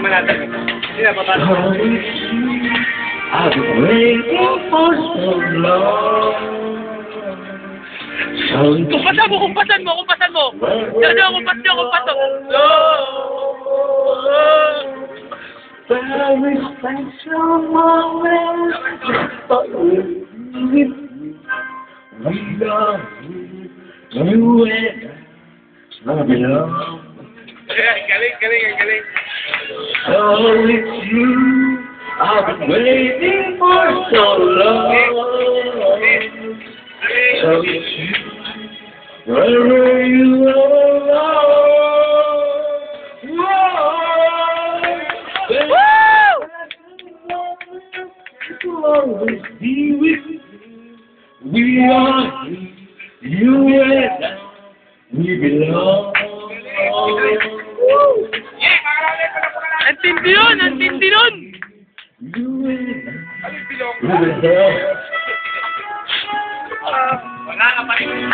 naman natin. Hindi na, papasok. I've been waiting for so long. Kumpasan mo, kumpasan mo, kumpasan mo! Diyan, kumpas niyo, kumpas mo! Very special moment. We love you and I belong. Galing, galing. Oh, it's you. I've been waiting for so long. Oh, it's you. Wherever you are. Woo! Always be with you. We are you and I. We belong. Antindi yun! Antindi nun! You and I. Ano yung bilong? We belong. Wala ka pa rin.